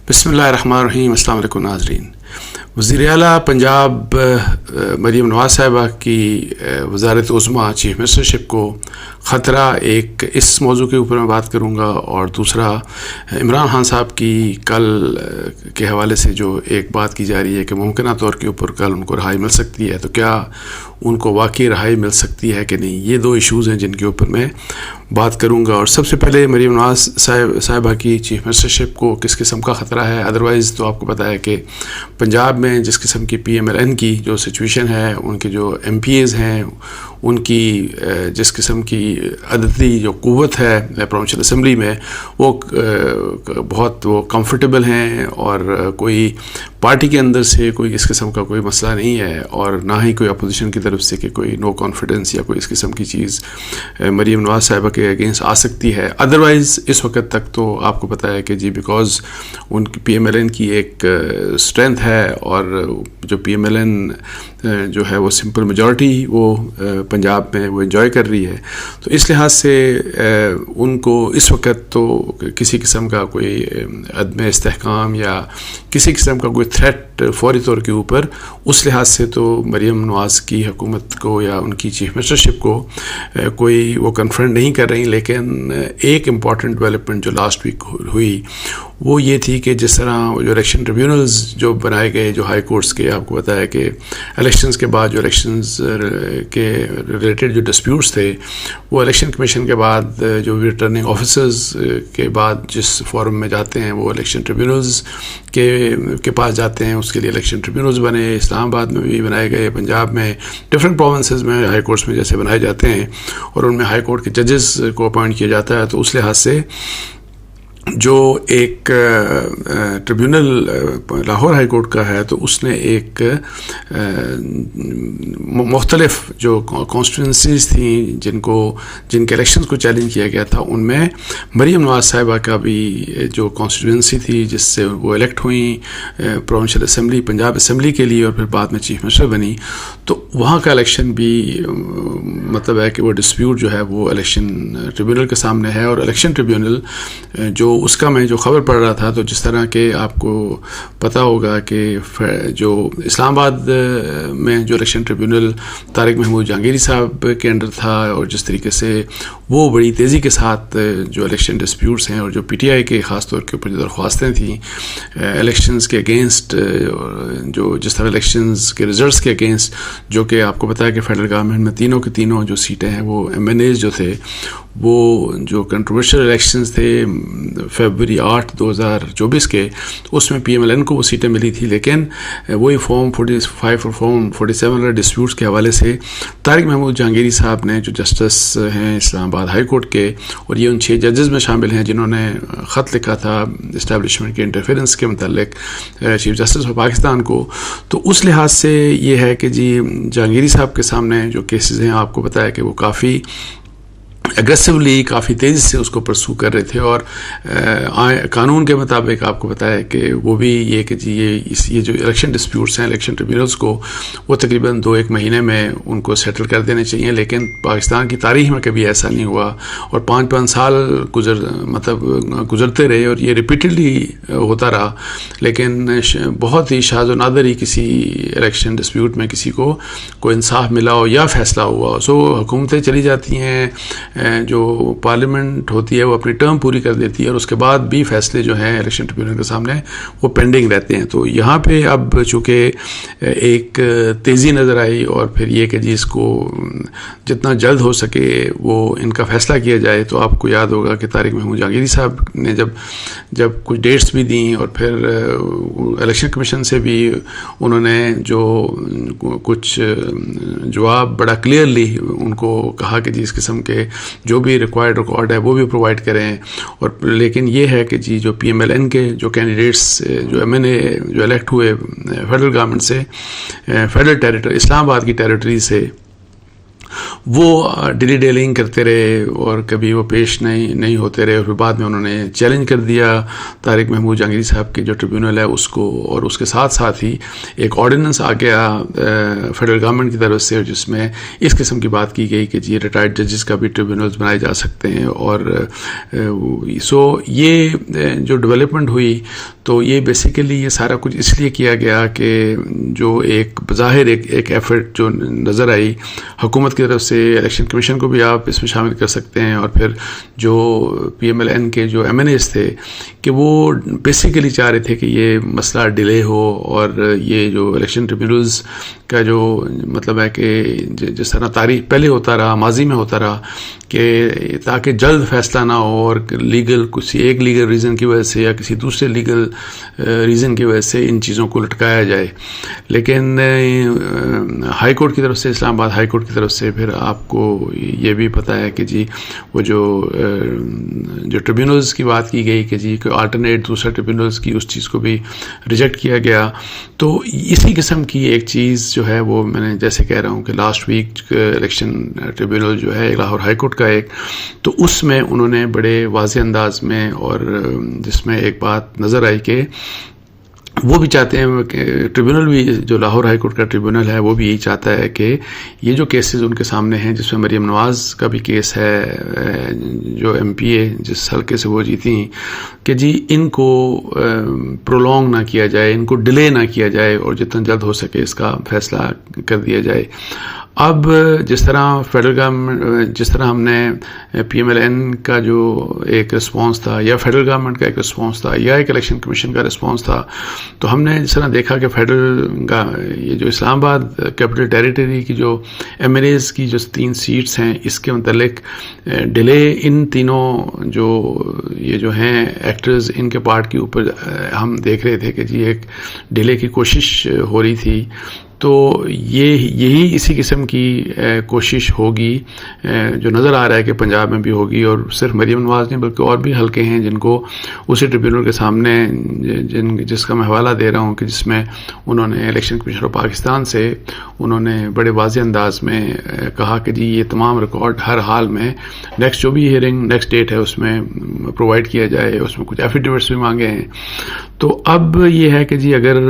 بسم اللہ الرحمن الرحیم. السلام علیکم ناظرین. وزیر اعلیٰ پنجاب مریم نواز صاحبہ کی وزارت عظمیٰ چیف منسٹرشپ کو خطرہ، ایک اس موضوع کے اوپر میں بات کروں گا، اور دوسرا عمران خان صاحب کی کل کے حوالے سے جو ایک بات کی جا رہی ہے کہ ممکنہ طور کے اوپر کل ان کو رہائی مل سکتی ہے، تو کیا ان کو واقعی رہائی مل سکتی ہے کہ نہیں. یہ دو ایشوز ہیں جن کے اوپر میں بات کروں گا. اور سب سے پہلے مریم نواز صاحبہ کی چیف منسٹرشپ کو کس قسم کا خطرہ ہے. ادروائز تو آپ کو پتہ ہے کہ پنجاب میں جس قسم کی PMLN کی جو سچویشن ہے، ان کے جو MPAs ہیں، ان کی جس قسم کی عددی جو قوت ہے پروونشل اسمبلی میں، وہ بہت کمفرٹیبل ہیں، اور کوئی پارٹی کے اندر سے کوئی اس قسم کا کوئی مسئلہ نہیں ہے، اور نہ ہی کوئی اپوزیشن کی طرف سے کہ کوئی نو کانفیڈنس یا کوئی اس قسم کی چیز مریم نواز صاحبہ کے اگینسٹ آ سکتی ہے. ادروائز اس وقت تک تو آپ کو پتہ ہے کہ جی بیکاز ان کی PMLN کی ایک اسٹرینتھ ہے، اور جو PMLN جو ہے وہ سمپل میجورٹی وہ پنجاب میں وہ انجوائے کر رہی ہے، تو اس لحاظ سے ان کو اس وقت تو کسی قسم کا کوئی عدم استحکام یا کسی قسم کا کوئی تھریٹ فوری طور کے اوپر اس لحاظ سے تو مریم نواز کی حکومت کو یا ان کی چیف منسٹرشپ کو کوئی وہ کنفرنٹ نہیں کر رہی. لیکن ایک امپورٹنٹ ڈیولپمنٹ جو لاسٹ ویک ہوئی وہ یہ تھی کہ جس طرح جو الیکشن ٹریبیونلز جو بنائے گئے جو ہائی کورٹس کے، آپ کو پتہ ہے کہ الیکشنز کے بعد جو الیکشنز کے ریلیٹڈ جو ڈسپیوٹس تھے، وہ الیکشن کمیشن کے بعد جو ریٹرننگ آفیسرز کے بعد جس فورم میں جاتے ہیں وہ الیکشن ٹریبیونلز کے پاس جاتے ہیں. اس کے لیے الیکشن ٹریبیونلز بنے، اسلام آباد میں بھی بنائے گئے، پنجاب میں ڈفرینٹ پروونسز میں ہائی کورٹس میں جیسے بنائے جاتے ہیں، اور ان میں ہائی کورٹ کے ججز کو اپوائنٹ کیا جاتا ہے. تو اس لحاظ سے جو ایک ٹریبیونل لاہور ہائی کورٹ کا ہے، تو اس نے ایک مختلف جو کانسٹیٹوئنسیز تھیں جن کے الیکشنز کو چیلنج کیا گیا تھا، ان میں مریم نواز صاحبہ کا بھی جو کانسٹیٹوئنسی تھی جس سے وہ الیکٹ ہوئیں پروونشل اسمبلی پنجاب اسمبلی کے لیے، اور پھر بعد میں چیف منسٹر بنی، تو وہاں کا الیکشن بھی مطلب ہے کہ وہ ڈسپیوٹ جو ہے وہ الیکشن ٹریبیونل کے سامنے ہے. اور الیکشن ٹریبیونل جو اس کا میں جو خبر پڑھ رہا تھا، تو جس طرح کہ آپ کو پتہ ہوگا کہ جو اسلام آباد میں جو الیکشن ٹریبیونل طارق محمود جہانگیری صاحب کے انڈر تھا، اور جس طریقے سے وہ بڑی تیزی کے ساتھ جو الیکشن ڈسپیوٹس ہیں، اور جو PTI کے خاص طور کے اوپر جو درخواستیں تھیں الیکشنز کے اگینسٹ، جو جس طرح الیکشنز کے ریزلٹس کے اگینسٹ، جو کہ آپ کو پتہ ہے کہ فیڈرل گورنمنٹ میں تینوں کے تینوں جو سیٹیں ہیں وہ MNAs جو تھے، وہ جو کنٹروورشل الیکشنز تھے فیبروری 8 2024 کے، اس میں PMLN کو وہ سیٹیں ملی تھی. لیکن وہی فارم 45 اور فارم 47 والے ڈسپیوٹس کے حوالے سے طارق محمود جہانگیری صاحب نے جو جسٹس ہیں اسلام آباد ہائی کورٹ کے، اور یہ ان 6 ججز میں شامل ہیں جنہوں نے خط لکھا تھا اسٹیبلشمنٹ کے انٹرفیرنس کے متعلق چیف جسٹس آف پاکستان کو. تو اس لحاظ سے یہ ہے کہ جی جہانگیری صاحب کے سامنے جو کیسز ہیں، آپ کو پتہ ہے کہ وہ کافی اگریسولی، کافی تیزی سے اس کو پرسو کر رہے تھے، اور قانون کے مطابق آپ کو پتہ ہے کہ وہ بھی یہ کہ جی یہ جو الیکشن ڈسپیوٹس ہیں الیکشن ٹریبیونلز کو، وہ تقریباً 2-1 مہینے میں ان کو سیٹل کر دینے چاہیے. لیکن پاکستان کی تاریخ میں کبھی ایسا نہیں ہوا، اور 5 سال گزرتے رہے، اور یہ ریپیٹڈلی ہوتا رہا. لیکن بہت ہی شاذ و نادر ہی کسی الیکشن ڈسپیوٹ میں کسی کو کوئی انصاف ملا ہو یا فیصلہ ہوا ہو. سو حکومتیں چلی جاتی ہیں، جو پارلیمنٹ ہوتی ہے وہ اپنی ٹرم پوری کر دیتی ہے، اور اس کے بعد بھی فیصلے جو ہیں الیکشن ٹریبیونل کے سامنے وہ پینڈنگ رہتے ہیں. تو یہاں پہ اب چونکہ ایک تیزی نظر آئی، اور پھر یہ کہ جی اس کو جتنا جلد ہو سکے وہ ان کا فیصلہ کیا جائے. تو آپ کو یاد ہوگا کہ طارق محمود جہانگیری صاحب نے جب کچھ ڈیٹس بھی دیں، اور پھر الیکشن کمیشن سے بھی انہوں نے جو کچھ جواب بڑا کلیئرلی ان کو کہا کہ جی اس قسم کے جو بھی ریکوائرڈ ریکارڈ ہے وہ بھی پرووائڈ کریں. اور لیکن یہ ہے کہ جی جو PMLN کے جو کینڈیڈیٹس جو MNA جو الیکٹ ہوئے فیڈرل گورنمنٹ سے، فیڈرل ٹیریٹری اسلام آباد کی ٹیریٹری سے، وہ ڈیلی ڈیلنگ کرتے رہے اور کبھی وہ پیش نہیں ہوتے رہے، اور پھر بعد میں انہوں نے چیلنج کر دیا طارق محمود جہانگیری صاحب کے جو ٹریبیونل ہے اس کو، اور اس کے ساتھ ساتھ ہی ایک آرڈیننس آ گیا فیڈرل گورنمنٹ کی طرف سے جس میں اس قسم کی بات کی گئی کہ جی ریٹائرڈ ججز کا بھی ٹریبیونلز بنائے جا سکتے ہیں. اور یہ جو ڈیولپمنٹ ہوئی تو یہ بیسیکلی یہ سارا کچھ اس لیے کیا گیا کہ جو ایک بظاہر ایک ایفرٹ جو نظر آئی حکومت کی طرف سے، الیکشن کمیشن کو بھی آپ اس میں شامل کر سکتے ہیں، اور پھر جو پی ایم ایل این کے جو ایم این ایز تھے کہ وہ بیسیکلی چاہ رہے تھے کہ یہ مسئلہ ڈیلے ہو، اور یہ جو الیکشن ٹریبیونلز کا جو مطلب ہے کہ جس طرح تاریخ پہلے ہوتا رہا، ماضی میں ہوتا رہا، کہ تاکہ جلد فیصلہ نہ ہو اور لیگل کسی ایک لیگل ریزن کی وجہ سے یا کسی دوسرے لیگل ریزن کی وجہ سے ان چیزوں کو لٹکایا جائے. لیکن ہائی کورٹ کی طرف سے، اسلام آباد ہائی کورٹ کی طرف سے پھر آپ کو یہ بھی پتہ ہے کہ جی وہ جو ٹریبیونلز کی بات کی گئی کہ جی کوئی آلٹرنیٹ دوسرا ٹریبیونلز کی، اس چیز کو بھی ریجیکٹ کیا گیا. تو اسی قسم کی ایک چیز جو ہے وہ میں نے جیسے کہہ رہا ہوں کہ لاسٹ ویک الیکشن ٹریبیونل جو ہے لاہور ہائی کورٹ کا ایک، تو اس میں انہوں نے بڑے واضح انداز میں، اور جس میں ایک بات نظر آئی کہ وہ بھی چاہتے ہیں کہ ٹریبیونل بھی، جو لاہور ہائی کورٹ کا ٹریبیونل ہے وہ بھی یہی چاہتا ہے کہ یہ جو کیسز ان کے سامنے ہیں، جس میں مریم نواز کا بھی کیس ہے جو ایم پی اے جس حلقے سے وہ جیتی ہیں، کہ جی ان کو پرولونگ نہ کیا جائے، ان کو ڈیلے نہ کیا جائے، اور جتنا جلد ہو سکے اس کا فیصلہ کر دیا جائے. اب جس طرح فیڈرل گورنمنٹ، جس طرح ہم نے پی ایم ایل این کا جو ایک رسپانس تھا، یا فیڈرل گورنمنٹ کا ایک رسپانس تھا، یا ایک الیکشن کمیشن کا رسپانس تھا، تو ہم نے جس طرح دیکھا کہ فیڈرل کا یہ جو اسلام آباد کیپٹل ٹیریٹری کی جو ایم ایل ایز کی جو 3 سیٹس ہیں، اس کے متعلق ڈیلے ان تینوں جو یہ جو ہیں ایکٹرز، ان کے پارٹ کے اوپر ہم دیکھ رہے تھے کہ جی ایک ڈیلے کی کوشش ہو رہی تھی. تو یہی اسی قسم کی کوشش ہوگی جو نظر آ رہا ہے کہ پنجاب میں بھی ہوگی، اور صرف مریم نواز نہیں بلکہ اور بھی حلقے ہیں جن کو اسی ٹریبیونل کے سامنے جس کا میں حوالہ دے رہا ہوں کہ جس میں انہوں نے الیکشن کمیشن آف پاکستان سے انہوں نے بڑے واضح انداز میں کہا کہ جی یہ تمام ریکارڈ ہر حال میں نیکسٹ جو بھی ہیئرنگ نیکسٹ ڈیٹ ہے اس میں پرووائڈ کیا جائے. اس میں کچھ ایفیڈیوٹس بھی مانگے ہیں. تو اب یہ ہے کہ جی اگر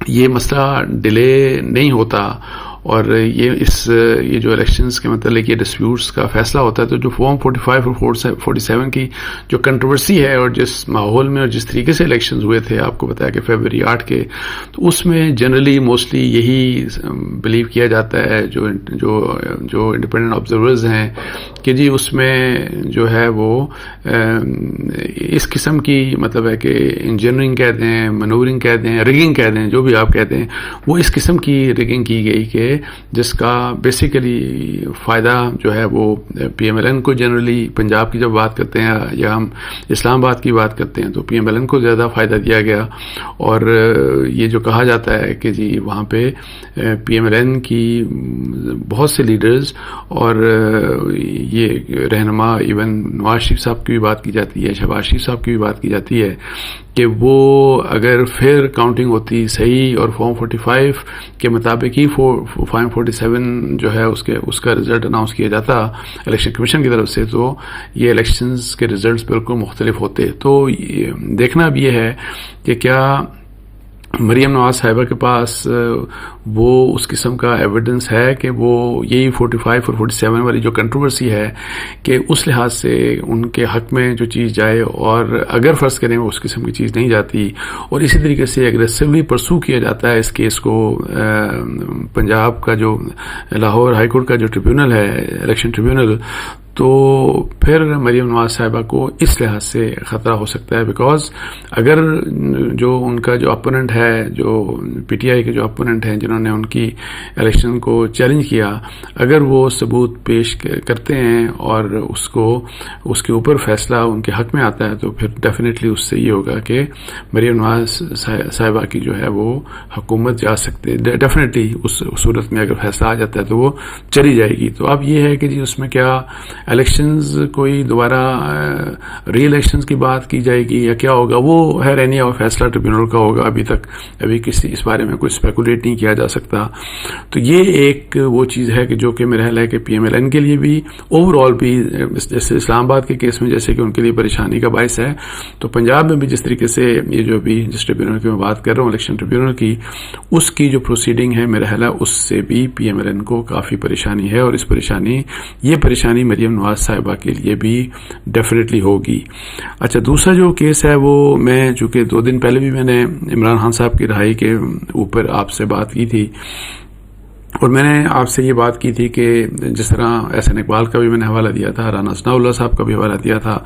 یہ مسئلہ ڈیلے نہیں ہوتا اور یہ جو الیکشنز کے متعلق یہ ڈسپیوٹس کا فیصلہ ہوتا ہے، تو جو فارم 45 اور 47 کی جو کنٹروورسی ہے، اور جس ماحول میں اور جس طریقے سے الیکشنز ہوئے تھے، آپ کو بتایا کہ فیبروری 8 کے، تو اس میں جنرلی موسٹلی یہی بلیو کیا جاتا ہے جو انڈیپینڈنٹ آبزرورز ہیں کہ جی اس میں جو ہے وہ اس قسم کی مطلب ہے کہ انجینئرنگ کہہ دیں، منورنگ کہہ دیں، ریگنگ کہہ دیں، جو بھی آپ کہتے ہیں، وہ اس قسم کی ریگنگ کی گئی کہ جس کا بیسیکلی فائدہ جو ہے وہ پی ایم ایل این کو، جنرلی پنجاب کی جب بات کرتے ہیں یا ہم اسلام آباد کی بات کرتے ہیں تو پی ایم ایل این کو زیادہ فائدہ دیا گیا. اور یہ جو کہا جاتا ہے کہ جی وہاں پہ پی ایم ایل این کی بہت سے لیڈرز اور یہ رہنما، ایون نواز شریف صاحب کی بھی بات کی جاتی ہے، شہباز شریف صاحب کی بھی بات کی جاتی ہے کہ وہ اگر پھر کاؤنٹنگ ہوتی صحیح اور فارم 45 کے مطابق ہی فارم 47 جو ہے اس کا رزلٹ اناؤنس کیا جاتا الیکشن کمیشن کی طرف سے، تو یہ الیکشنز کے رزلٹس بالکل مختلف ہوتے. تو دیکھنا اب یہ ہے کہ کیا مریم نواز صاحبہ کے پاس وہ اس قسم کا ایویڈنس ہے کہ وہ یہی 45 اور 47 والی جو کنٹروورسی ہے کہ اس لحاظ سے ان کے حق میں جو چیز جائے، اور اگر فرض کریں وہ اس قسم کی چیز نہیں جاتی اور اسی طریقے سے ایگریسولی پرسو کیا جاتا ہے اس کیس کو، پنجاب کا جو لاہور ہائی کورٹ کا جو ٹریبیونل ہے، الیکشن ٹریبیونل، تو پھر مریم نواز صاحبہ کو اس لحاظ سے خطرہ ہو سکتا ہے. بیکاز اگر جو ان کا جو اپوننٹ ہے، جو پی ٹی آئی کے جو اپوننٹ ہیں جنہوں نے ان کی الیکشن کو چیلنج کیا، اگر وہ ثبوت پیش کرتے ہیں اور اس کے اوپر فیصلہ ان کے حق میں آتا ہے، تو پھر ڈیفینیٹلی اس سے یہ ہوگا کہ مریم نواز صاحبہ کی جو ہے وہ حکومت جا سکتے، ڈیفینیٹلی اس صورت میں اگر فیصلہ آ جاتا ہے تو وہ چلی جائے گی. تو اب یہ ہے کہ جی اس میں کیا الیکشنز کوئی دوبارہ ری الیکشنز کی بات کی جائے گی یا کیا ہوگا، وہ ہے رہنے اور فیصلہ ٹریبیونل کا ہوگا. ابھی کسی اس بارے میں کوئی اسپیکولیٹ نہیں کیا جا سکتا. تو یہ ایک وہ چیز ہے کہ جو کہ میرا خیال ہے کہ پی ایم ایل این کے لیے بھی اوور آل بھی، جیسے اسلام آباد کے کیس میں جیسے کہ ان کے لیے پریشانی کا باعث ہے، تو پنجاب میں بھی جس طریقے سے یہ جو بھی جس ٹریبیونل کی میں بات کر رہا ہوں الیکشن ٹریبیونل کی، اس کی جو پروسیڈنگ ہے میرا خیال ہے اس سے بھی پی ایم ایل این کو کافی پریشانی ہے، اور یہ پریشانی مریم نواز صاحبہ کے لیے بھی ڈیفینیٹلی ہوگی. اچھا، دوسرا جو کیس ہے وہ میں چونکہ 2 دن پہلے بھی میں نے عمران خان صاحب کی رہائی کے اوپر آپ سے بات کی تھی، اور میں نے آپ سے یہ بات کی تھی کہ جس طرح احسن اقبال کا بھی میں نے حوالہ دیا تھا، رانا ثناءاللہ صاحب کا بھی حوالہ دیا تھا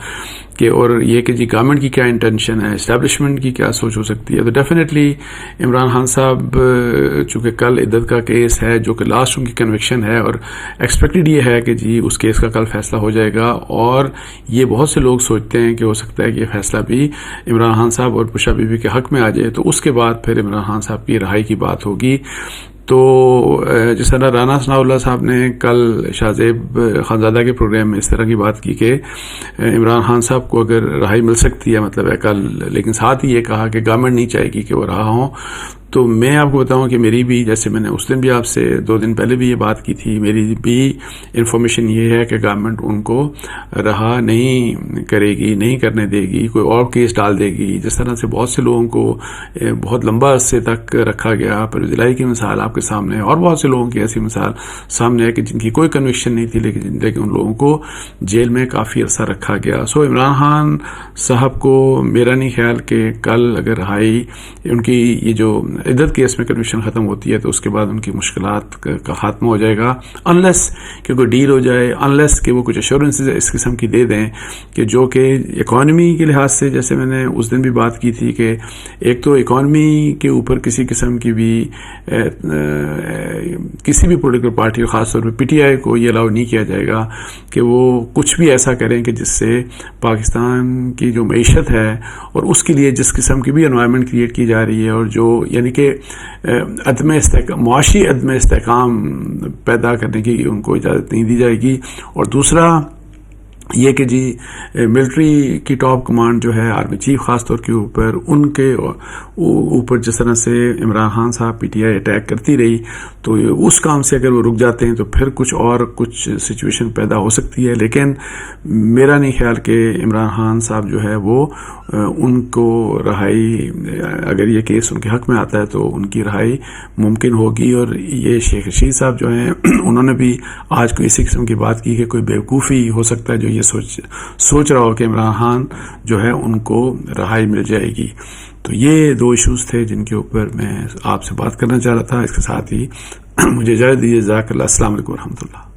کہ اور یہ کہ جی گورنمنٹ کی کیا انٹینشن ہے، اسٹیبلشمنٹ کی کیا سوچ ہو سکتی ہے. تو ڈیفینیٹلی عمران خان صاحب چونکہ کل عدت کا کیس ہے جو کہ لاسٹ ان کی کنوکشن ہے، اور ایکسپیکٹڈ یہ ہے کہ جی اس کیس کا کل فیصلہ ہو جائے گا، اور یہ بہت سے لوگ سوچتے ہیں کہ ہو سکتا ہے کہ یہ فیصلہ بھی عمران خان صاحب اور پشا بی بی کے حق میں آ جائے، تو اس کے بعد پھر عمران خان صاحب کی رہائی کی بات ہوگی. تو جس طرح رانا ثناءاللہ صاحب نے کل شاہ زیب خانزادہ کے پروگرام میں اس طرح کی بات کی کہ عمران خان صاحب کو اگر رہائی مل سکتی ہے مطلب ہے کل، لیکن ساتھ ہی یہ کہا کہ گورنمنٹ نہیں چاہے گی کہ وہ رہا ہوں. تو میں آپ کو بتاؤں کہ میری بھی، جیسے میں نے اس دن بھی آپ سے 2 دن پہلے بھی یہ بات کی تھی، میری بھی انفارمیشن یہ ہے کہ گورنمنٹ ان کو رہا نہیں کرے گی، نہیں کرنے دے گی، کوئی اور کیس ڈال دے گی. جس طرح سے بہت سے لوگوں کو بہت لمبا عرصے تک رکھا گیا، پرویز الہی کی مثال آپ کے سامنے، اور بہت سے لوگوں کی ایسی مثال سامنے ہے کہ جن کی کوئی کنوکشن نہیں تھی لیکن ان لوگوں کو جیل میں کافی عرصہ رکھا گیا. سو عمران خان صاحب کو میرا نہیں خیال کہ کل اگر رہائی ان کی یہ جو عدت کیس میں کنوکشن ختم ہوتی ہے تو اس کے بعد ان کی مشکلات کا خاتمہ ہو جائے گا، انلیس کہ کوئی ڈیل ہو جائے، انلیس کہ وہ کچھ ایشورنسز اس قسم کی دے دیں کہ جو کہ اکانومی کے لحاظ سے، جیسے میں نے اس دن بھی بات کی تھی کہ ایک تو اکانومی کے اوپر کسی قسم کی بھی کسی بھی پولیٹیکل پارٹی، خاص طور پہ پی ٹی آئی کو یہ الاؤ نہیں کیا جائے گا کہ وہ کچھ بھی ایسا کریں کہ جس سے پاکستان کی جو معیشت ہے اور اس کے لیے جس قسم کی بھی انوائرمنٹ کریٹ کی جا رہی ہے، اور جو یعنی کہ معاشی عدم استحکام پیدا کرنے کی ان کو اجازت نہیں دی جائے گی. اور دوسرا یہ کہ جی ملٹری کی ٹاپ کمانڈ جو ہے، آرمی چیف خاص طور کے اوپر، ان کے اوپر جس طرح سے عمران خان صاحب پی ٹی آئی اٹیک کرتی رہی، تو اس کام سے اگر وہ رک جاتے ہیں تو پھر کچھ سچویشن پیدا ہو سکتی ہے. لیکن میرا نہیں خیال کہ عمران خان صاحب جو ہے وہ ان کو رہائی، اگر یہ کیس ان کے حق میں آتا ہے تو ان کی رہائی ممکن ہوگی. اور یہ شیخ رشید صاحب جو ہیں انہوں نے بھی آج کوئی اسی قسم کی بات کی کہ کوئی بیوقوفی ہو سکتا ہے جو یہ سوچ رہا ہو کہ عمران خان جو ہے ان کو رہائی مل جائے گی. تو یہ 2 ایشوز تھے جن کے اوپر میں آپ سے بات کرنا چاہ رہا تھا. اس کے ساتھ ہی مجھے اجازت دیجیے. جزاک اللہ. السلام علیکم ورحمۃ اللہ.